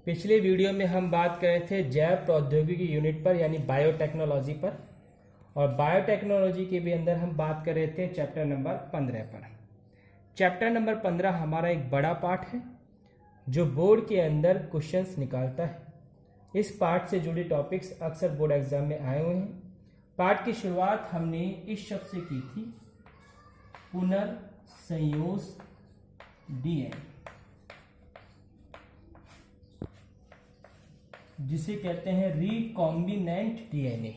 पिछले वीडियो में हम बात कर रहे थे जैव प्रौद्योगिकी यूनिट पर यानी बायोटेक्नोलॉजी पर, और बायोटेक्नोलॉजी के भी अंदर हम बात कर रहे थे चैप्टर नंबर 15 पर। चैप्टर नंबर 15 हमारा एक बड़ा पार्ट है जो बोर्ड के अंदर क्वेश्चंस निकालता है। इस पार्ट से जुड़े टॉपिक्स अक्सर बोर्ड एग्जाम में आए हुए हैं। पार्ट की शुरुआत हमने इस शब्द से की थी, पुनर्संयोज डीएनए, जिसे कहते हैं रिकॉम्बिनेंट डीएनए,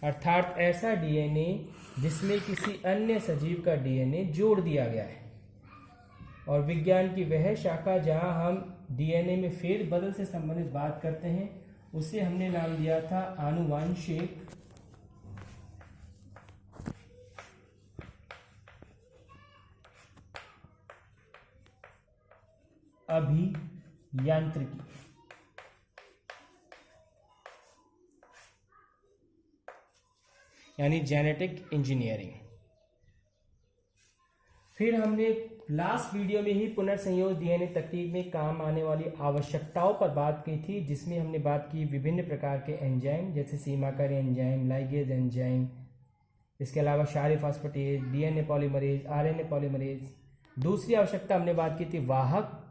अर्थात ऐसा डीएनए जिसमें किसी अन्य सजीव का डीएनए जोड़ दिया गया है। और विज्ञान की वह शाखा जहां हम डीएनए में फेरबदल से संबंधित बात करते हैं उसे हमने नाम दिया था आनुवांशिक अभियांत्रिकी। यानी जेनेटिक इंजीनियरिंग। फिर हमने लास्ट वीडियो में ही पुनर्संयोज डीएनए तकनीक में काम आने वाली आवश्यकताओं पर बात की थी, जिसमें हमने बात की विभिन्न प्रकार के एंजाइम जैसे सीमाकारी एंजाइम, लाइगेज एंजाइम, इसके अलावा क्षारीय phosphatase, DNA polymerase, RNA polymerase. दूसरी आवश्यकता हमने बात की थी वाहक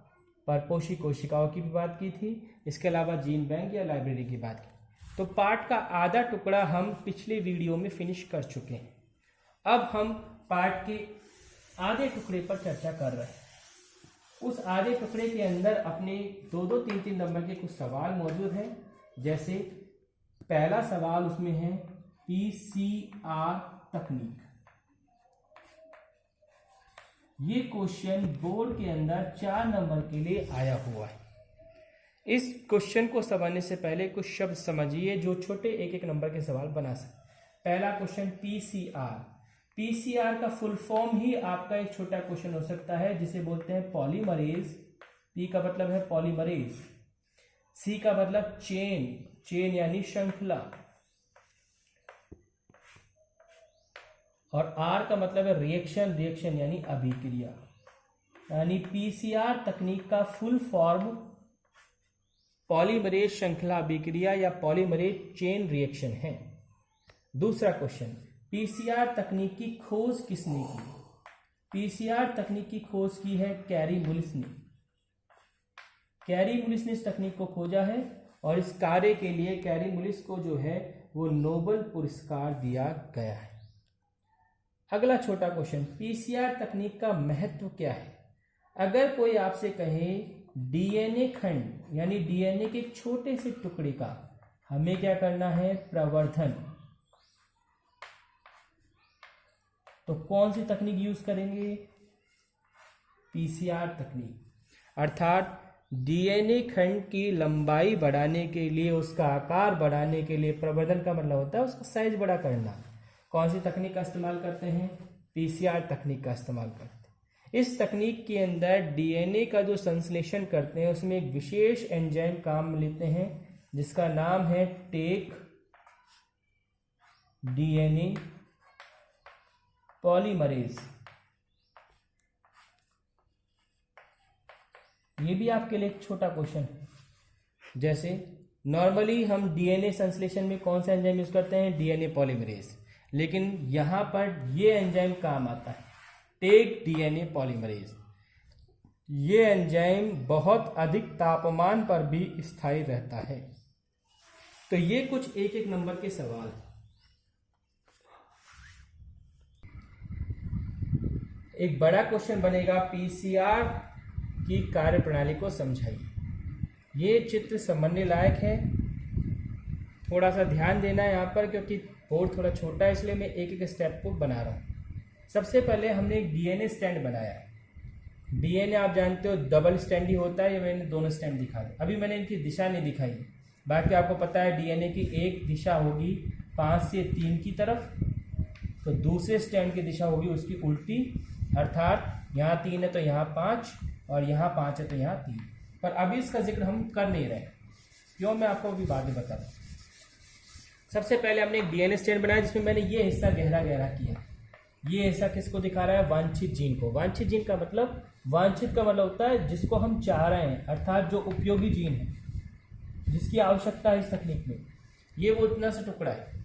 परपोषी कोशिकाओं की भी बात की थी, इसके अलावा जीन बैंक या लाइब्रेरी की बात की। तो पार्ट का आधा टुकड़ा हम पिछले वीडियो में फिनिश कर चुके हैं। अब हम पार्ट के आधे टुकड़े पर चर्चा कर रहे हैं। उस आधे टुकड़े के अंदर अपने 2-2, 3-3 नंबर के कुछ सवाल मौजूद हैं। जैसे पहला सवाल उसमें है पीसीआर तकनीक। ये क्वेश्चन बोर्ड के अंदर 4 नंबर के लिए आया हुआ है। इस क्वेश्चन को समझने से पहले कुछ शब्द समझिए जो छोटे 1-1 नंबर के सवाल बना सकते। पहला क्वेश्चन पीसीआर। पीसीआर का फुल फॉर्म ही आपका एक छोटा क्वेश्चन हो सकता है, जिसे बोलते हैं पॉलीमरेज। पी का मतलब है पॉलीमरेज, सी का मतलब चेन, चेन यानी श्रृंखला, और आर का मतलब है रिएक्शन, रिएक्शन यानी अभिक्रिया। यानी पीसीआर तकनीक का फुल फॉर्म पॉलीमरेज श्रृंखला अभिक्रिया या पॉलीमरेज चेन रिएक्शन है। दूसरा क्वेश्चन, पीसीआर तकनीक की खोज किसने की? पीसीआर तकनीक की खोज की है कैरी मुलिस ने। कैरी मुलिस ने इस तकनीक को खोजा है और इस कार्य के लिए कैरी मुलिस को जो है वो नोबेल पुरस्कार दिया गया है। अगला छोटा क्वेश्चन, पीसीआर तकनीक का महत्व क्या है? अगर कोई आपसे कहे डीएनए खंड यानी डीएनए के छोटे से टुकड़े का हमें क्या करना है? प्रवर्धन, तो कौन सी तकनीक यूज करेंगे? पीसीआर तकनीक। अर्थात डीएनए खंड की लंबाई बढ़ाने के लिए, उसका आकार बढ़ाने के लिए, प्रवर्धन का मतलब होता है उसका साइज बड़ा करना। कौन सी तकनीक का इस्तेमाल करते हैं? पीसीआर तकनीक का इस्तेमाल करते हैं। इस तकनीक के अंदर डीएनए का जो संश्लेषण करते हैं उसमें एक विशेष एंजाइम काम लेते हैं जिसका नाम है टेक डीएनए पॉलीमरेज। ये भी आपके लिए एक छोटा क्वेश्चन है। जैसे नॉर्मली हम डीएनए संश्लेषण में कौन सा एंजाइम यूज करते हैं? DNA polymerase. लेकिन यहां पर ये एंजाइम काम आता है, टेक डीएनए पॉलीमरेज। ये एंजाइम बहुत अधिक तापमान पर भी स्थायी रहता है। तो ये कुछ 1-1 नंबर के सवाल हैं। एक बड़ा क्वेश्चन बनेगा पीसीआर की कार्यप्रणाली को समझाइए। ये चित्र समझने लायक है, थोड़ा सा ध्यान देना है यहाँ पर, क्योंकि बोर्ड थोड़ा छोटा है इसलिए मैं 1-1 स्टेप को बना रहा हूँ। सबसे पहले हमने एक डीएनए स्टैंड बनाया है। डीएनए आप जानते हो डबल स्टैंड ही होता है, ये मैंने दोनों स्टैंड दिखा दिए। अभी मैंने इनकी दिशा नहीं दिखाई, बाकी आपको पता है डीएनए की एक दिशा होगी 5 से 3 की तरफ, तो दूसरे स्टैंड की दिशा होगी उसकी उल्टी, अर्थात यहाँ 3 है तो यहाँ 5, और यहाँ 5 है तो यहाँ 3। पर अभी इसका जिक्र हम कर नहीं रहे, क्यों, मैं आपको अभी बाद में बता रहा हूँ। सबसे पहले हमने एक डीएनए स्टैंड बनाया जिसमें मैंने ये हिस्सा गहरा गहरा किया। ये ऐसा किसको दिखा रहा है? वांछित जीन को। वांछित जीन का मतलब, वांछित का मतलब होता है जिसको हम चाह रहे हैं, अर्थात जो उपयोगी जीन है, जिसकी आवश्यकता है इस तकनीक में, ये वो इतना सा टुकड़ा है।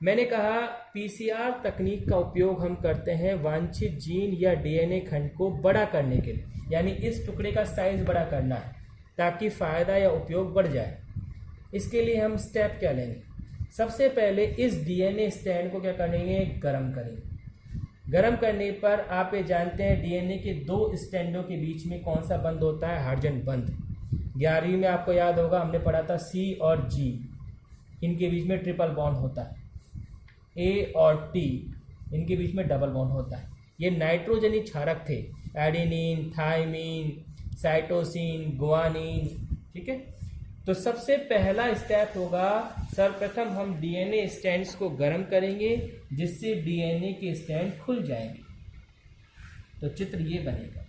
मैंने कहा पीसीआर तकनीक का उपयोग हम करते हैं वांछित जीन या डीएनए खंड को बड़ा करने के लिए, यानी इस टुकड़े का साइज बड़ा करना है ताकि फायदा या उपयोग बढ़ जाए। इसके लिए हम स्टेप क्या लेंगे? सबसे पहले इस डीएनए स्टैंड को क्या करेंगे? गर्म करेंगे। गर्म करने पर आप ये जानते हैं डीएनए के दो स्टैंडों के बीच में कौन सा बंद होता है? हाइड्रोजन बंद। 11वीं में आपको याद होगा हमने पढ़ा था सी और जी, इनके बीच में ट्रिपल बॉन्ड होता है। ए और टी, इनके बीच में डबल बॉन्ड होता है। ये नाइट्रोजनी क्षारक थे, एडेनिन, थाइमिन, साइटोसिन, गुआनिन, ठीक है। तो सबसे पहला स्टेप होगा, सर्वप्रथम हम डीएनए स्टैंड्स को गर्म करेंगे जिससे डीएनए के स्टैंड खुल जाएंगे। तो चित्र ये बनेगा।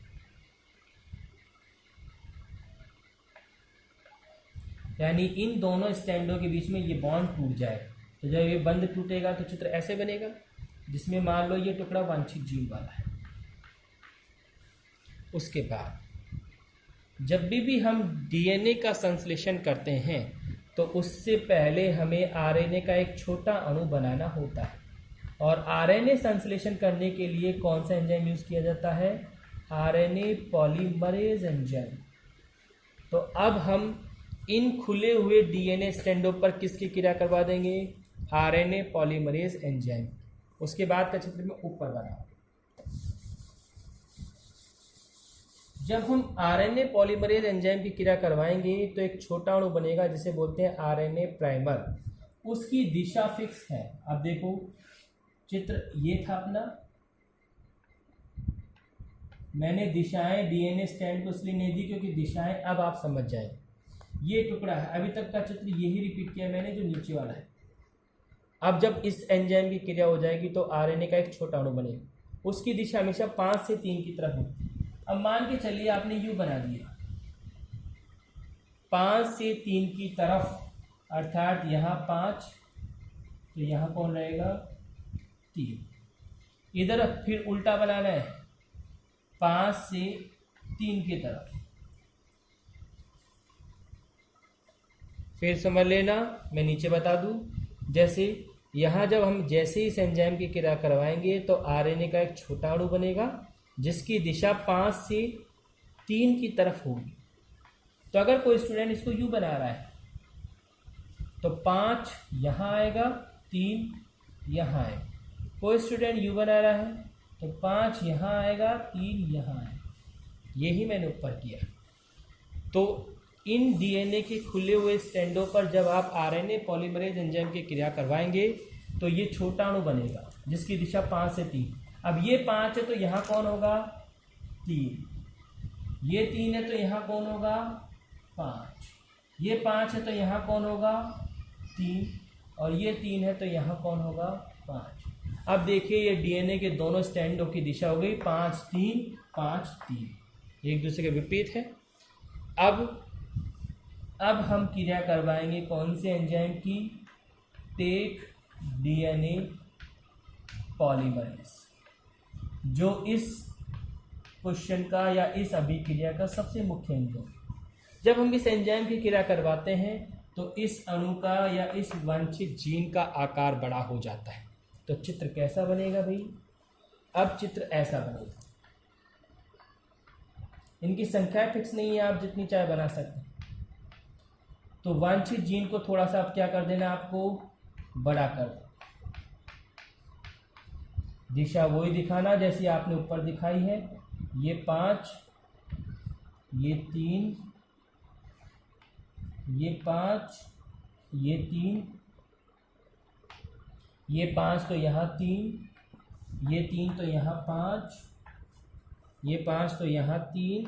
यानी इन दोनों स्टैंडों के बीच में ये बॉन्ड टूट जाए। तो जब ये बंद टूटेगा तो चित्र ऐसे बनेगा, जिसमें मान लो ये टुकड़ा वांछित जीन वाला है। उसके बाद जब भी हम डीएनए का संश्लेषण करते हैं तो उससे पहले हमें आरएनए का एक छोटा अणु बनाना होता है। और आरएनए संश्लेषण करने के लिए कौन सा एंजाइम यूज किया जाता है? RNA polymerase enzyme. तो अब हम इन खुले हुए डीएनए स्टैंडों पर किसकी क्रिया करवा देंगे? RNA polymerase enzyme. उसके बाद का चित्र में ऊपर बना। जब हम आरएनए पॉलीमरेज एंजाइम की क्रिया करवाएंगे तो एक छोटा अणु बनेगा जिसे बोलते हैं आरएनए प्राइमर। उसकी दिशा फिक्स है। अब देखो चित्र ये था अपना, मैंने दिशाएं डीएनए स्टैंड को इसलिए नहीं दी क्योंकि दिशाएं अब आप समझ जाएं। ये टुकड़ा है, अभी तक का चित्र यही रिपीट किया मैंने जो नीचे वाला है। अब जब इस एंजाइम की क्रिया हो जाएगी तो आरएनए का एक छोटा अणु बनेगा, उसकी दिशा हमेशा 5 से 3 की तरफ होगी। अब मान के चलिए आपने यू बना दिया 5 से 3 की तरफ, अर्थात यहाँ 5 तो यहाँ कौन रहेगा? 3। इधर फिर उल्टा बनाना है 5 से 3 की तरफ। फिर समझ लेना, मैं नीचे बता दूं, जैसे यहाँ जब हम जैसे इस एंजाइम की क्रिया करवाएंगे तो आरएनए का एक छोटा अणु बनेगा जिसकी दिशा 5 से 3 की तरफ होगी। तो अगर कोई स्टूडेंट इसको यू बना रहा है तो 5 यहाँ आएगा, 3 यहाँ आएगा। कोई स्टूडेंट यू बना रहा है तो 5 यहाँ आएगा, 3 यहाँ आएगा। यही मैंने ऊपर किया। तो इन डीएनए के खुले हुए स्टैंडों पर जब आप आरएनए पॉलीमरेज एंजाइम की क्रिया करवाएंगे तो ये छोटा अणु बनेगा जिसकी दिशा 5 से 3। अब ये 5 है तो यहाँ कौन होगा? 3। ये 3 है तो यहाँ कौन होगा? 5। ये 5 है तो यहाँ कौन होगा? 3। और ये 3 है तो यहाँ कौन होगा? 5। अब देखिए ये डीएनए के दोनों स्टैंडों की दिशा हो गई 5 3 5 3, एक दूसरे के विपरीत है। अब हम क्रिया करवाएंगे कौन से एंजाइम की? टेक डीएनए पॉलीमरेज, जो इस क्वेश्चन का या इस अभिक्रिया का सबसे मुख्य एंजाइम। जब हम इस एंजाइम की क्रिया करवाते हैं तो इस अणु का या इस वांछित जीन का आकार बड़ा हो जाता है। तो चित्र कैसा बनेगा भाई? अब चित्र ऐसा बनेगा। इनकी संख्या फिक्स नहीं है, आप जितनी चाहे बना सकते हैं। तो वांछित जीन को थोड़ा सा आप क्या कर देना, आपको बड़ा कर दो। दिशा वही दिखाना जैसी आपने ऊपर दिखाई है। ये 5, ये 3, ये 5, ये 3, ये 5 तो यहाँ 3, ये 3 तो यहाँ 5, ये 5 तो यहाँ 3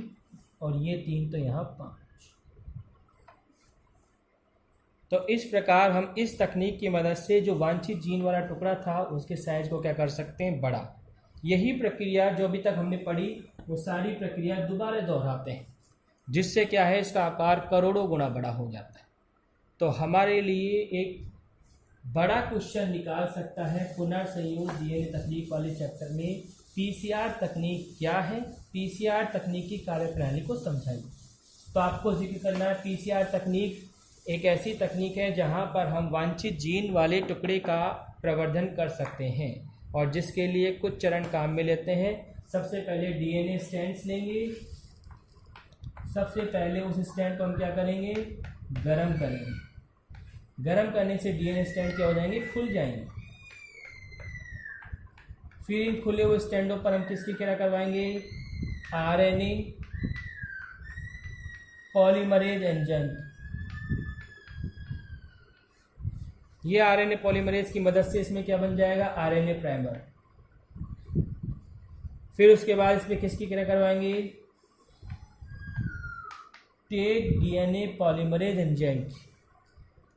और ये 3 तो यहाँ 5। तो इस प्रकार हम इस तकनीक की मदद से जो वांछित जीन वाला टुकड़ा था उसके साइज को क्या कर सकते हैं? बड़ा। यही प्रक्रिया जो अभी तक हमने पढ़ी वो सारी प्रक्रिया दोबारा दोहराते हैं, जिससे क्या है इसका आकार करोड़ों गुना बड़ा हो जाता है। तो हमारे लिए एक बड़ा क्वेश्चन निकाल सकता है पुनर्संयोज डीएनए तकनीक वाले चैप्टर में। पीसीआर तकनीक क्या है, पीसीआर तकनीक की कार्यप्रणाली को समझाइए। तो आपको जिक्र करना है, पीसीआर तकनीक एक ऐसी तकनीक है जहां पर हम वांछित जीन वाले टुकड़े का प्रवर्धन कर सकते हैं और जिसके लिए कुछ चरण काम में लेते हैं। सबसे पहले डीएनए स्ट्रैंड्स लेंगे। सबसे पहले उस स्ट्रैंड को हम क्या करेंगे, गरम करेंगे। गरम करने से डीएनए स्ट्रैंड क्या हो जाएंगे, खुल जाएंगे। फिर इन खुले हुए स्टैंडों पर हम किसकी क्रिया करवाएंगे, आरएनए पॉलीमरेज एंजाइम। ये आरएनए पॉलीमरेज की मदद से इसमें क्या बन जाएगा, आरएनए प्राइमर। फिर उसके बाद इसमें किसकी क्रिया करवाएंगे, टेक डीएनए पॉलीमरेज एंजाइम,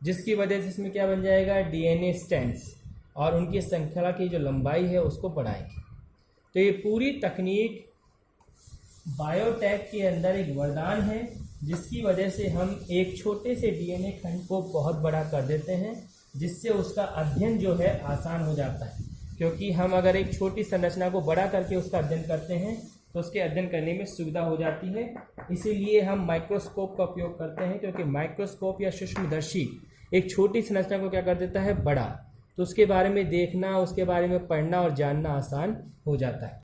जिसकी वजह से इसमें क्या बन जाएगा, डीएनए स्ट्रैंड्स, और उनकी श्रृंखला की जो लंबाई है उसको बढ़ाएंगे। तो ये पूरी तकनीक बायोटेक के अंदर एक वरदान है, जिसकी वजह से हम एक छोटे से डीएनए खंड को बहुत बड़ा कर देते हैं, जिससे उसका अध्ययन जो है आसान हो जाता है। क्योंकि हम अगर एक छोटी संरचना को बड़ा करके उसका अध्ययन करते हैं तो उसके अध्ययन करने में सुविधा हो जाती है। इसीलिए हम माइक्रोस्कोप का उपयोग करते हैं, क्योंकि माइक्रोस्कोप या सूक्ष्मदर्शी एक छोटी संरचना को क्या कर देता है, बड़ा। तो उसके बारे में देखना, उसके बारे में पढ़ना और जानना आसान हो जाता है।